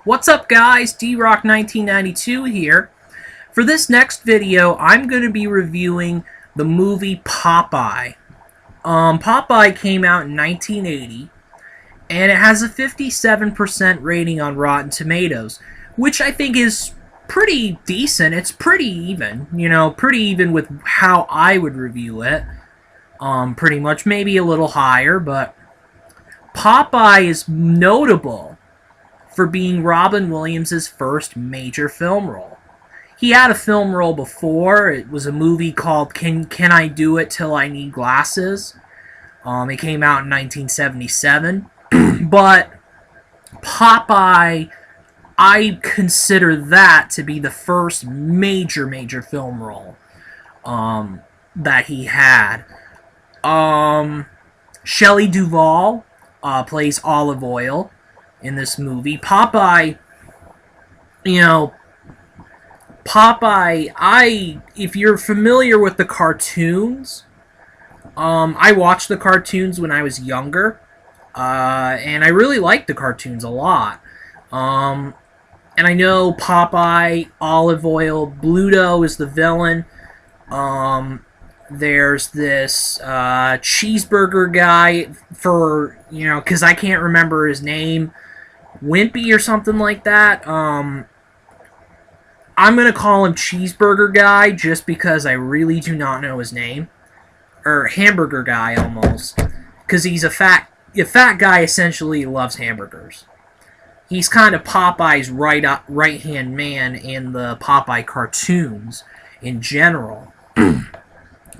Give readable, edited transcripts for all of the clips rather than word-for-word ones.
What's up guys, D-Rock1992 here. For this next video, I'm going to be reviewing the movie Popeye. Popeye came out in 1980, and it has a 57% rating on Rotten Tomatoes, which I think is pretty decent. It's pretty even, pretty even with how I would review it. Pretty much, maybe a little higher, but Popeye is notable for being Robin Williams' first major film role. He had a film role before. It was a movie called Can I Do It Till I Need Glasses? It came out in 1977. But Popeye, I consider that to be the first major film role that he had. Shelley Duvall plays Olive Oyl in this movie. Popeye, if you're familiar with the cartoons, I watched the cartoons when I was younger, and I really liked the cartoons a lot. And I know Popeye, Olive Oyl, Bluto is the villain. There's this cheeseburger guy because I can't remember his name. Wimpy or something like that. I'm going to call him Cheeseburger Guy just because I really do not know his name. Or Hamburger Guy, almost. Because he's a fat guy essentially loves hamburgers. He's kind of Popeye's right-hand man in the Popeye cartoons in general.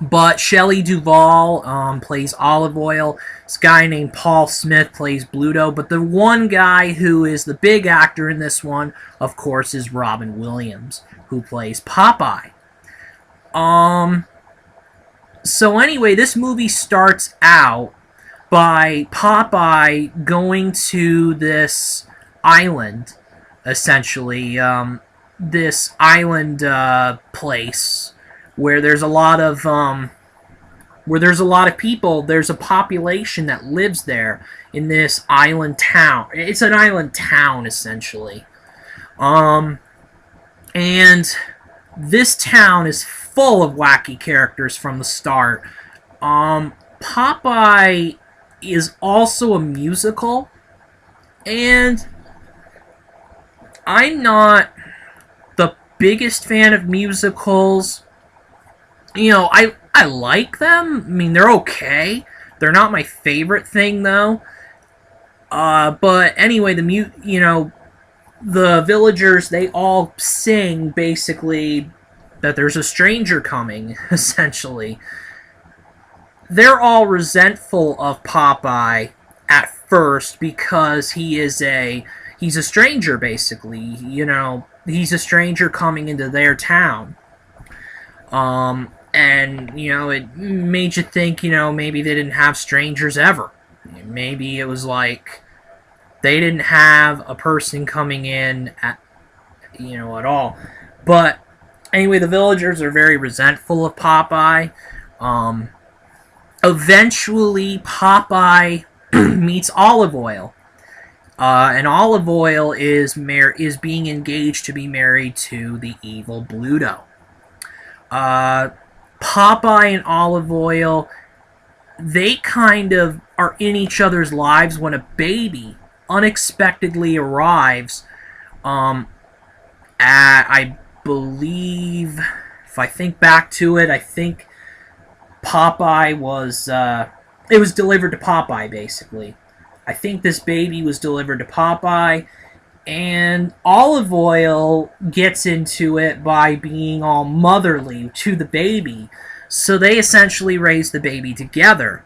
But Shelley Duvall plays Olive Oyl. This guy named Paul Smith plays Bluto. But the one guy who is the big actor in this one, of course, is Robin Williams, who plays Popeye. So anyway, this movie starts out by Popeye going to this island, essentially. This island place where there's a lot of people. There's a population that lives there in this island town. It's an island town, essentially. And this town is full of wacky characters from the start. Popeye is also a musical, and I'm not the biggest fan of musicals. I like them. I mean, they're okay. They're not my favorite thing, though. But anyway, the villagers, they all sing, basically, that there's a stranger coming, essentially. They're all resentful of Popeye at first because he's a stranger, basically. He's a stranger coming into their town. And, it made you think, maybe they didn't have strangers ever. Maybe it was like they didn't have a person coming in at all. But anyway, the villagers are very resentful of Popeye. Eventually, Popeye meets Olive Oyl. And Olive Oyl is being engaged to be married to the evil Bluto. Popeye and Olive Oyl, they kind of are in each other's lives when a baby unexpectedly arrives. I believe, if I think back to it, I think Popeye was, it was delivered to Popeye, basically. I think this baby was delivered to Popeye, and Olive Oyl gets into it by being all motherly to the baby. So they essentially raise the baby together.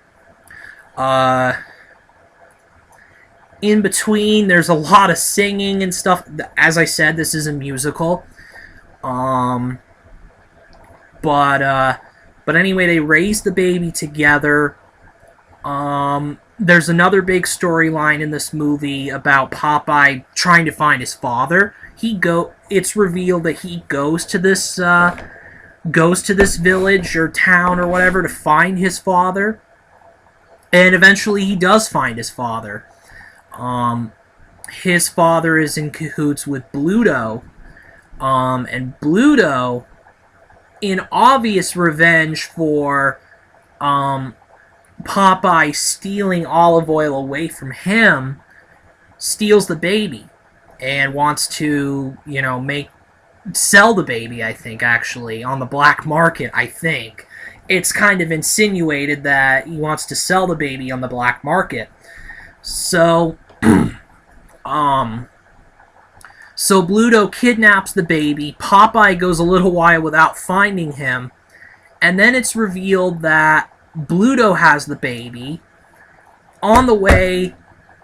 In between, there's a lot of singing and stuff. As I said, this is a musical. But anyway, they raise the baby together. There's another big storyline in this movie about Popeye trying to find his father. It's revealed that he goes to this village or town or whatever to find his father, and eventually he does find his father. his father is in cahoots with Bluto, and Bluto, in obvious revenge for Popeye stealing olive oil away from him, steals the baby and wants to, sell the baby, I think, actually, on the black market, I think. It's kind of insinuated that he wants to sell the baby on the black market. So, so Bluto kidnaps the baby. Popeye goes a little while without finding him. And then it's revealed that Bluto has the baby. On the way,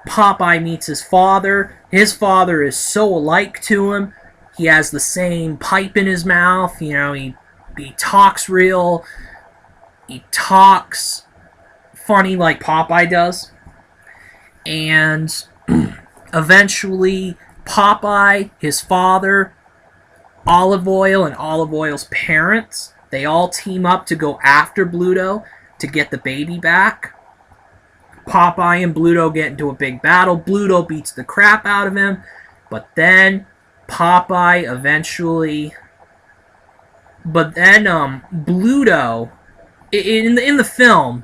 Popeye meets his father. His father is so alike to him. He has the same pipe in his mouth. He talks real. He talks funny like Popeye does. And eventually, Popeye, his father, Olive Oil, and Olive Oil's parents, they all team up to go after Bluto to get the baby back. Popeye and Bluto get into a big battle. Bluto beats the crap out of him, but then Popeye eventually... But then Bluto, in the film,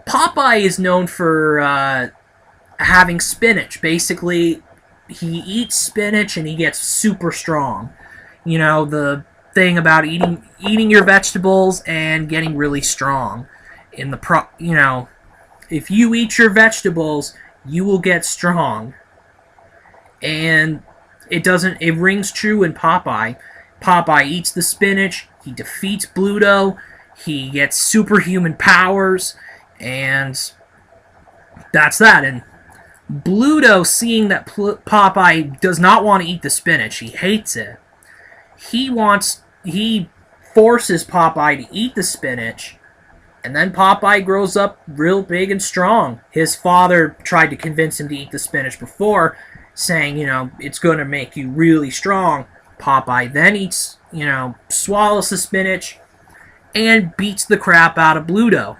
Popeye is known for having spinach. Basically, he eats spinach and he gets super strong. The thing about eating your vegetables and getting really strong. If you eat your vegetables, you will get strong. And it rings true in Popeye. Popeye eats the spinach, he defeats Bluto, he gets superhuman powers, and that's that. And Bluto, seeing that Popeye does not want to eat the spinach, he hates it, he forces Popeye to eat the spinach, and then Popeye grows up real big and strong. His father tried to convince him to eat the spinach before, saying, it's going to make you really strong. Popeye then eats, swallows the spinach, and beats the crap out of Bluto.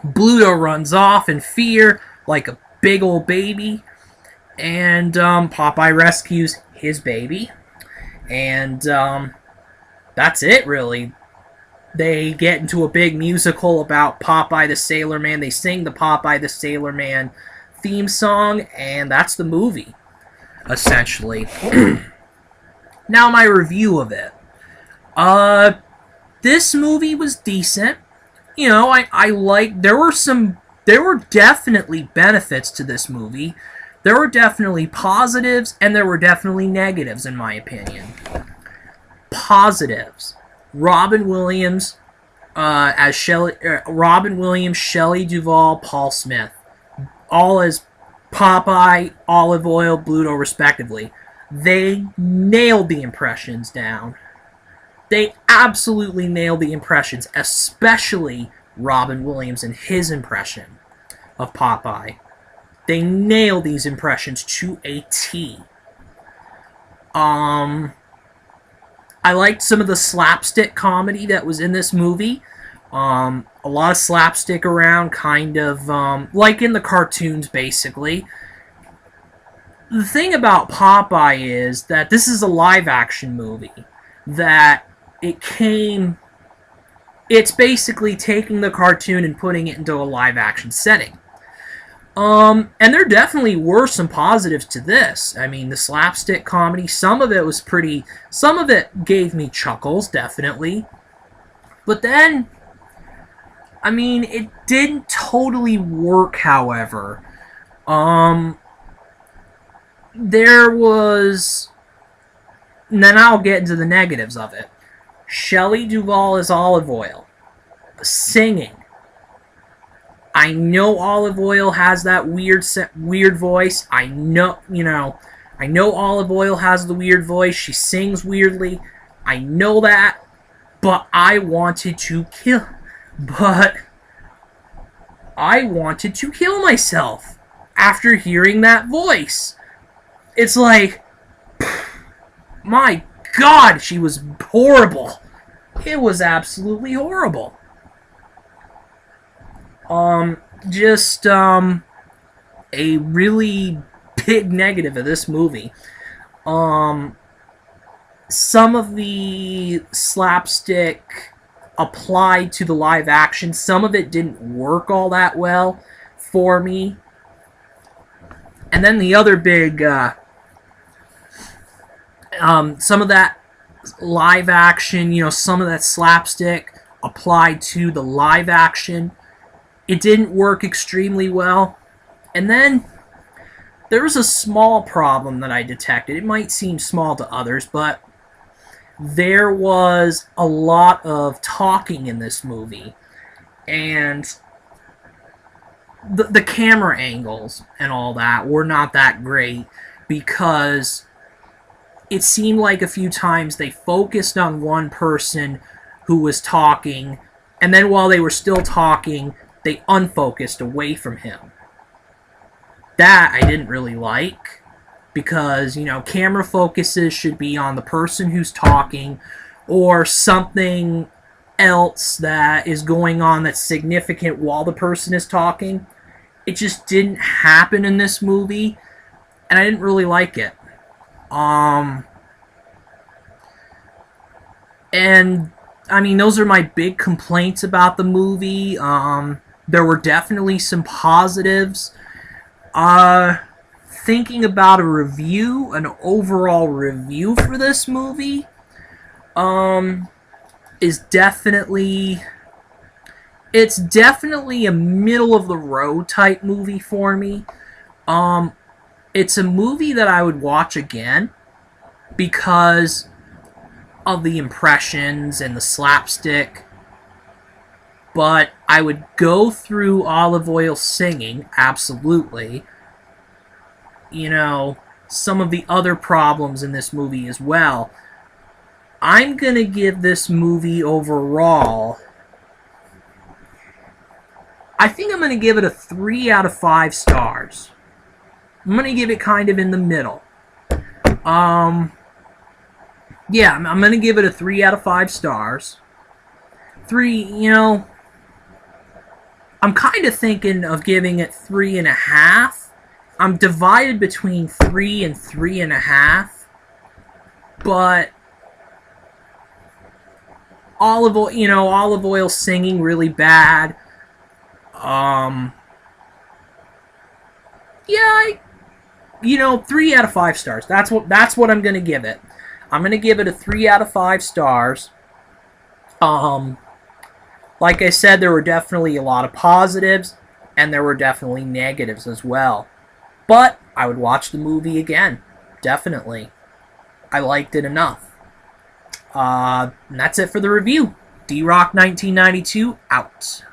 Bluto runs off in fear, like a big old baby, and Popeye rescues his baby, and that's it, really. They get into a big musical about Popeye the Sailor Man. They sing the Popeye the Sailor Man theme song, and that's the movie, essentially. Now, my review of it. This movie was decent. I like... There were definitely benefits to this movie. There were definitely positives, and there were definitely negatives, in my opinion. Positives. Robin Williams, Shelley Duvall, Paul Smith. All as Popeye, Olive Oil, Bluto, respectively. They nailed the impressions down. They absolutely nailed the impressions, especially Robin Williams and his impression of Popeye. They nailed these impressions to a T. I liked some of the slapstick comedy that was in this movie. A lot of slapstick around, kind of like in the cartoons, basically. The thing about Popeye is that this is a live-action movie. That it's basically taking the cartoon and putting it into a live-action setting. And there definitely were some positives to this. I mean, the slapstick comedy, some of it gave me chuckles, definitely. But then, I mean, it didn't totally work, however. There was... And then I'll get into the negatives of it. Shelley Duvall is Olive Oil. Singing. I know Olive Oil has that weird voice. I know Olive Oil has the weird voice. She sings weirdly. I know that. But I wanted to kill myself after hearing that voice. It's like, my God, she was horrible. It was absolutely horrible. A really big negative of this movie. Some of the slapstick applied to the live action, some of it didn't work all that well for me. And then the other big, some of that live action, some of that slapstick applied to the live action, it didn't work extremely well. And then there was a small problem that I detected. It might seem small to others, but there was a lot of talking in this movie. And the camera angles and all that were not that great, because it seemed like a few times they focused on one person who was talking, and then while they were still talking, they unfocused away from him. That I didn't really like, because, camera focuses should be on the person who's talking, or something else that is going on that's significant while the person is talking. It just didn't happen in this movie, and I didn't really like it. And, those are my big complaints about the movie. There were definitely some positives. Thinking about a review, an overall review for this movie, is definitely... It's definitely a middle-of-the-road type movie for me. It's a movie that I would watch again because of the impressions and the slapstick. But I would go through Olive Oyl singing, absolutely. Some of the other problems in this movie as well. I'm going to give this movie overall... I think I'm going to give it a 3 out of 5 stars. I'm going to give it kind of in the middle. Yeah, I'm going to give it a 3 out of 5 stars. 3, I'm kind of thinking of giving it 3.5. I'm divided between 3 and 3.5. But Olive Oyl singing really bad. Yeah, 3 out of 5 stars. That's what I'm gonna give it. I'm gonna give it a 3 out of 5 stars. Like I said, there were definitely a lot of positives, and there were definitely negatives as well. But I would watch the movie again, definitely. I liked it enough. And that's it for the review. D-Rock 1992 out.